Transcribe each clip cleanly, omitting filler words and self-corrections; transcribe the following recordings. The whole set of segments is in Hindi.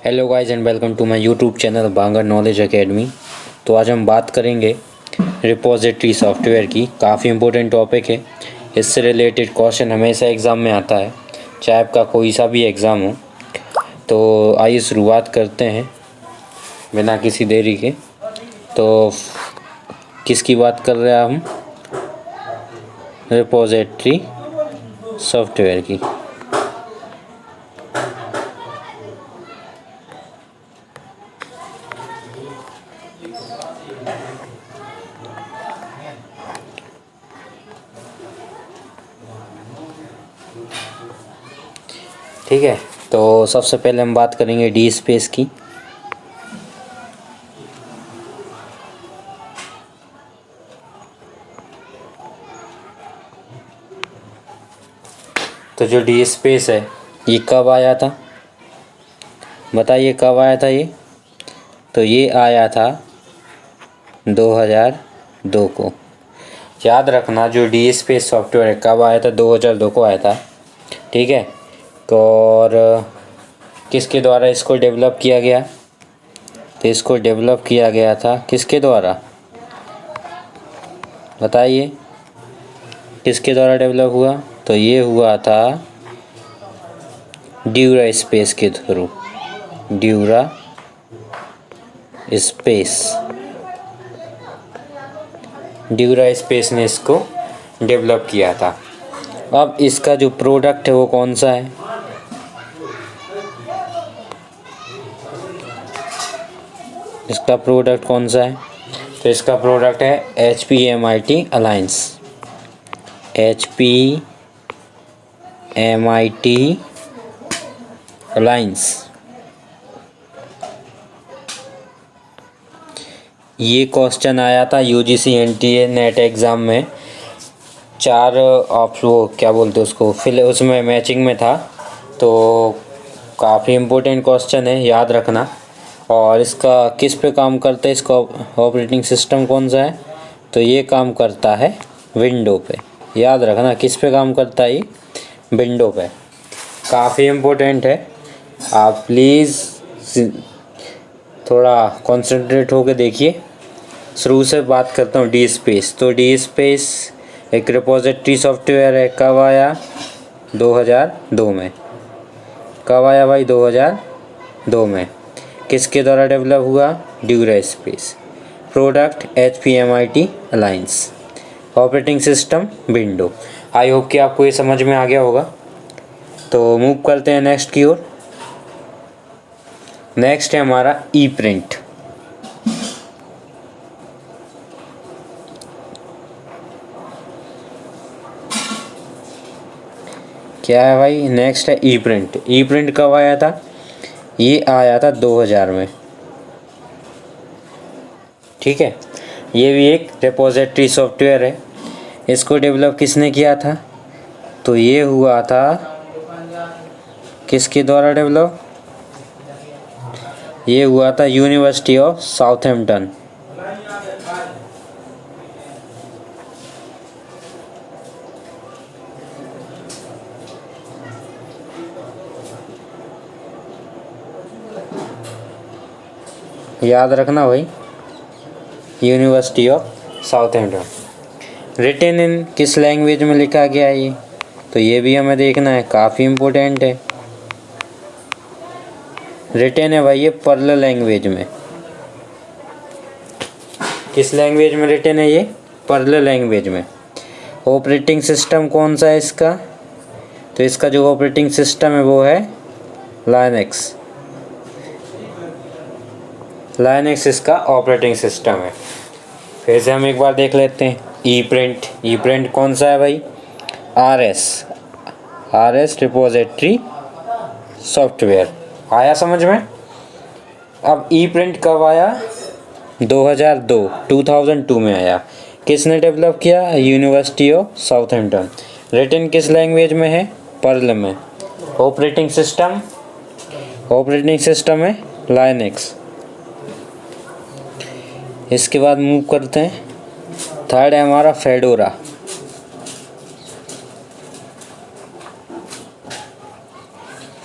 Hello guys and welcome to my YouTube channel Bangar knowledge academy. तो आज हम बात करेंगे रिपोजिटरी सॉफ्टवेयर की। काफ़ी इम्पोर्टेंट टॉपिक है। इससे रिलेटेड क्वेश्चन हमेशा एग्ज़ाम में आता है, चाहे आपका कोई सा भी एग्ज़ाम हो। तो आइए शुरुआत करते हैं बिना किसी देरी के। तो किसकी बात कर रहे हैं हम? रिपोजिटरी सॉफ्टवेयर की। ठीक है, तो सबसे पहले हम बात करेंगे डी स्पेस की। तो जो डी स्पेस है ये कब आया था? बताइए कब आया था ये? तो ये आया था 2002 को। याद रखना, जो डी स्पेस सॉफ्टवेयर है कब आया था? 2002 को आया था। ठीक है, तो और किसके द्वारा इसको डेवलप किया गया? तो इसको डेवलप किया गया था किसके द्वारा? बताइए किसके द्वारा डेवलप हुआ? तो ये हुआ था ड्यूरा स्पेस के थ्रू। ड्यूरा स्पेस ने इसको डेवलप किया था। अब इसका जो प्रोडक्ट है वो कौन सा है? इसका प्रोडक्ट कौन सा है? तो इसका प्रोडक्ट है HPMIT अलायंस। HPMIT alliance. ये क्वेश्चन आया था UGC NTA नेट एग्ज़ाम में। 4 ऑप्शन, वो क्या बोलते हैं उसको, फिल उसमें मैचिंग में था। तो काफ़ी इम्पोर्टेंट क्वेश्चन है, याद रखना। और इसका किस पे काम करता है? इसका ऑपरेटिंग सिस्टम कौन सा है? तो ये काम करता है विंडो पे। याद रखना किस पे काम करता है ये? विंडो पे। काफ़ी इम्पोर्टेंट है, आप प्लीज़ थोड़ा कंसंट्रेट होकर देखिए। शुरू से बात करता हूँ डी स्पेस। तो डी स्पेस एक रिपोजिटरी सॉफ्टवेयर है। कब आया? 2002 में। कब आया भाई? 2002 में। किसके द्वारा डेवलप हुआ? Dura space. Product HPMIT alliance. Operating system window. आई होप कि आपको ये समझ में आ गया होगा। तो मूव करते हैं नेक्स्ट की ओर। नेक्स्ट है हमारा ई प्रिंट। क्या है भाई? नेक्स्ट है ई प्रिंट। ई प्रिंट कब आया था? ये आया था 2000 में। ठीक है, ये भी एक रिपोजिटरी सॉफ्टवेयर है। इसको डेवलप किसने किया था? तो ये हुआ था किसके द्वारा डेवलप? ये हुआ था यूनिवर्सिटी ऑफ साउथहैम्पटन। याद रखना भाई, यूनिवर्सिटी ऑफ साउथहैम्पटन। रिटेन इन किस लैंग्वेज में लिखा गया है ये? तो ये भी हमें देखना है, काफ़ी इम्पोर्टेंट है। रिटेन है भाई ये पर्ल लैंग्वेज में। किस लैंग्वेज में रिटेन है ये? पर्ल लैंग्वेज में। ऑपरेटिंग सिस्टम कौन सा है इसका? तो इसका जो ऑपरेटिंग सिस्टम है वो है लाइनक्स। लाइनक्स इसका ऑपरेटिंग सिस्टम है। फिर से हम एक बार देख लेते हैं ई प्रिंट। ई प्रिंट कौन सा है भाई? RS repository software. आया समझ में? अब ई प्रिंट कब आया? 2002 में आया। किसने डेवलप किया? University of Southampton. रिटन किस लैंग्वेज में है? पर्ल में। ऑपरेटिंग सिस्टम है लाइनक्स। इसके बाद मूव करते हैं। थर्ड है हमारा फेडोरा।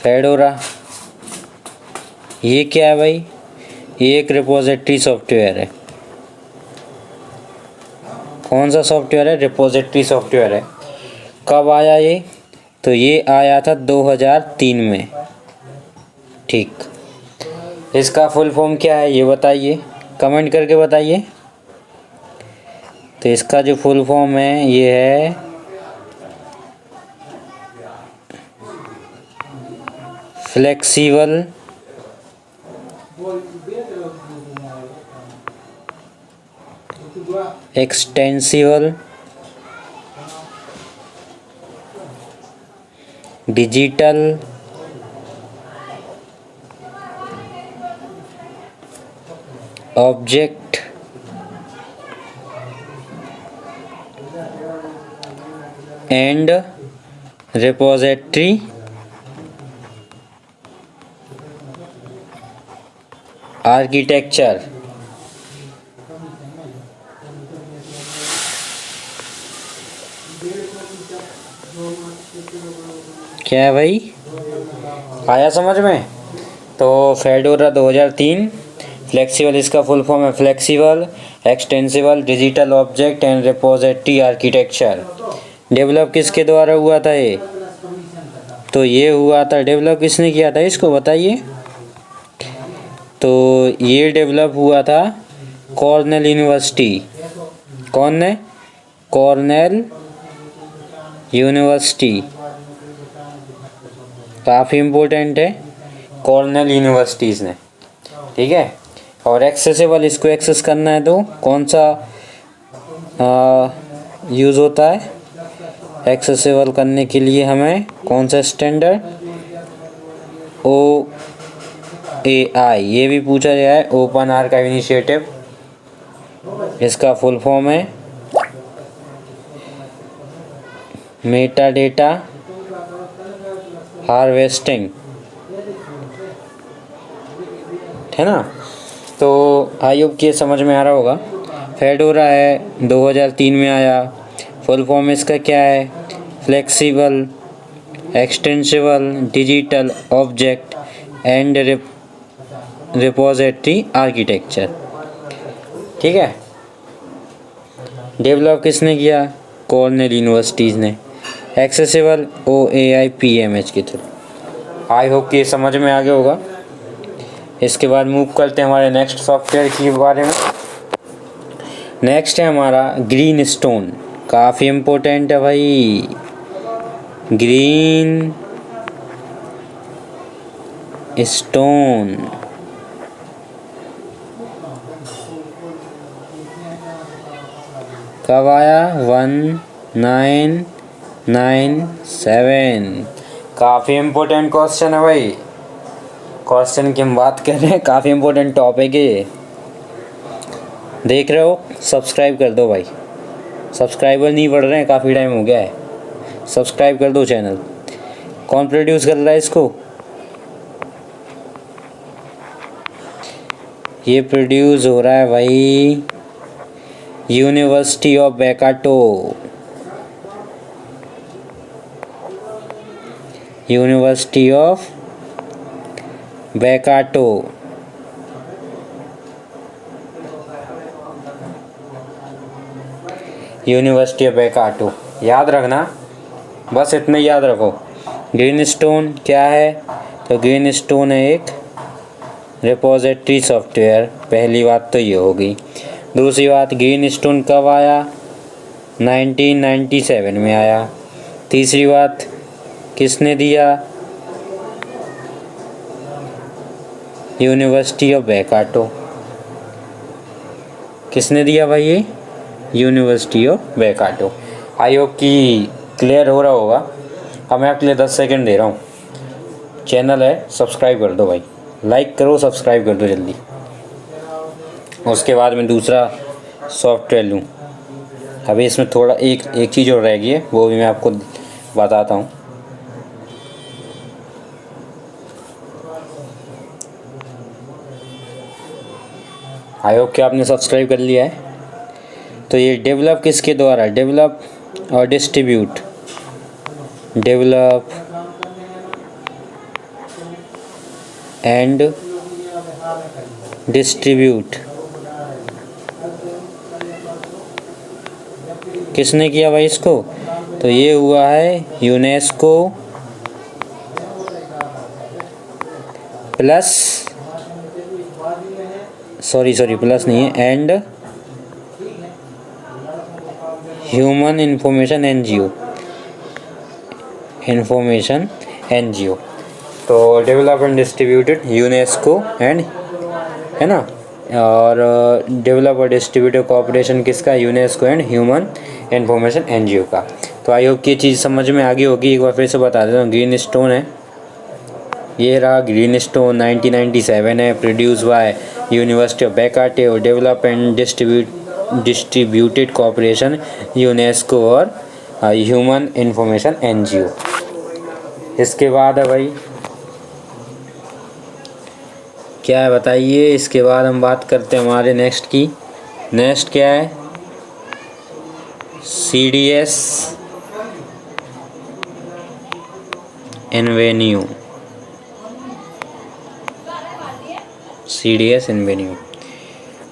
फेडोरा ये क्या है भाई? ये एक रिपोजिटरी सॉफ्टवेयर है। कौन सा सॉफ्टवेयर है? रिपोजिटरी सॉफ्टवेयर है। कब आया ये? तो ये आया था 2003 में। ठीक, इसका फुल फॉर्म क्या है ये बताइए, कमेंट करके बताइए। तो इसका जो फुल फॉर्म है ये है flexible extensible digital object and repository architecture. क्या है भाई? आया समझ में? तो फेडोरा 2003, फ्लेक्सिबल इसका फुल फॉर्म है flexible extensible digital object and repository architecture. Develop किसके द्वारा हुआ था ये? तो ये हुआ था, डेवलप किसने किया था इसको बताइए। तो ये डेवलप हुआ था कॉर्नेल यूनिवर्सिटी। कौन ने? कॉर्नेल यूनिवर्सिटी, काफ़ी इम्पोर्टेंट है कॉर्नेल यूनिवर्सिटीज़ ने। ठीक है। और एक्सेसिबल, इसको एक्सेस करना है तो कौन सा यूज़ होता है? एक्सेसिबल करने के लिए हमें कौन सा स्टैंडर्ड? OAI, ये भी पूछा गया है, ओपन आर्काइव इनिशिएटिव। इसका फुल फॉर्म है मेटा डेटा हार्वेस्टिंग, है ना। तो आई होप कि ये समझ में आ रहा होगा। फेडोरा है 2003 में आया। फुल फॉर्म इसका क्या है? Flexible extensible digital object and repository architecture. ठीक है। डेवलप किसने किया? कॉर्नेल यूनिवर्सिटीज़ ने। एक्सेसिबल OAI PMH के थ्रू। आई होप कि ये समझ में आ गया होगा। इसके बाद मूव करते हैं हमारे नेक्स्ट सॉफ्टवेयर के बारे में। नेक्स्ट है हमारा ग्रीन स्टोन, काफ़ी इम्पोर्टेंट है भाई। ग्रीन स्टोन कब आया? 1997। काफ़ी इम्पोर्टेंट क्वेश्चन है भाई। क्वेश्चन की हम बात कर रहे हैं, काफ़ी इम्पोर्टेंट टॉपिक है ये। देख रहे हो? सब्सक्राइब कर दो भाई, सब्सक्राइबर नहीं बढ़ रहे हैं, काफ़ी टाइम हो गया है। सब्सक्राइब कर दो चैनल। कौन प्रोड्यूस कर रहा है इसको? ये प्रोड्यूस हो रहा है भाई university of Waikato. University of Waikato. University of Waikato याद रखना, बस इतना याद रखो। ग्रीन स्टोन क्या है? तो ग्रीन स्टोन है एक रिपोजिटरी सॉफ्टवेयर। पहली बात तो ये होगी। दूसरी बात, ग्रीन स्टोन कब आया? 1997 में आया। तीसरी बात, किसने दिया? University of Waikato. किसने दिया भाई? ये university of Waikato. I hope कि क्लियर हो रहा होगा। अब मैं आपके लिए 10 सेकंड दे रहा हूँ। चैनल है, सब्सक्राइब कर दो भाई, लाइक करो, सब्सक्राइब कर दो जल्दी। उसके बाद मैं दूसरा सॉफ्टवेयर लूँ। अभी इसमें थोड़ा एक चीज़ और रह गई है, वो भी मैं आपको बताता हूँ। आई होप कि आपने सब्सक्राइब कर लिया है। तो ये डेवलप किसके द्वारा? डेवलप और डिस्ट्रीब्यूट। डेवलप एंड डिस्ट्रीब्यूट किसने किया भाई इसको? तो ये हुआ है यूनेस्को प्लस सॉरी प्लस नहीं है, एंड ह्यूमन इंफॉर्मेशन एनजीओ। तो develop and distributed UNESCO and, है ना, और डेवलप और डिस्ट्रीब्यूटेड कोऑपरेशन किसका? UNESCO and human information NGO का। तो आई होप कि ये चीज़ समझ में आ गई होगी। एक बार फिर से बता देता हूँ, ग्रीन स्टोन है, ये रहा ग्रीन स्टोन, 1997 है, प्रोड्यूस बाय यूनिवर्सिटी ऑफ बेकाटे और develop and distributed cooperation UNESCO और ह्यूमन इंफॉर्मेशन एनजीओ। इसके बाद है भाई क्या है बताइए? इसके बाद हम बात करते हैं हमारे नेक्स्ट की। नेक्स्ट क्या है? CDS इन्वेन्यू।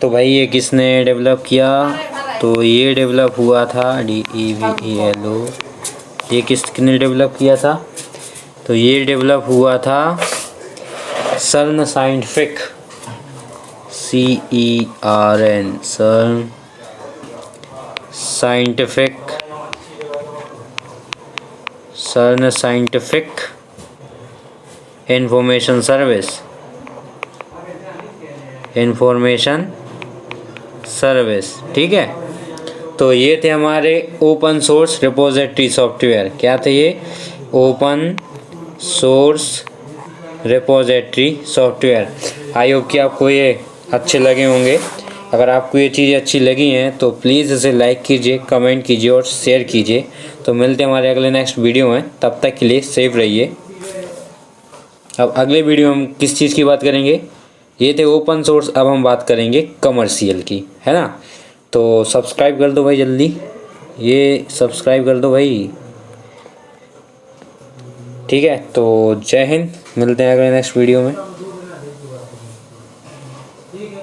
तो भाई ये किसने डेवलप किया? तो ये डेवलप हुआ था DEVELO। ये किसने डेवलप किया था? तो ये डेवलप हुआ था सर्न साइंटिफिक, CERN, सर्न साइंटिफिक इंफॉर्मेशन सर्विस, ठीक है। तो ये थे हमारे ओपन सोर्स रिपोजिटरी सॉफ्टवेयर। क्या थे ये? Open source repository software. आई होप कि आपको ये अच्छे लगे होंगे। अगर आपको ये चीज़ें अच्छी लगी हैं तो प्लीज़ इसे लाइक कीजिए, कमेंट कीजिए और शेयर कीजिए। तो मिलते हैं हमारे अगले नेक्स्ट वीडियो में, तब तक के लिए सेफ रहिए। अब अगले वीडियो में हम किस चीज़ की बात करेंगे? ये थे ओपन सोर्स, अब हम बात करेंगे कमर्शियल की, है ना। तो सब्सक्राइब कर दो भाई जल्दी, ये सब्सक्राइब कर दो भाई, ठीक है। तो जय हिंद, मिलते हैं अगले नेक्स्ट वीडियो में। ठीक है।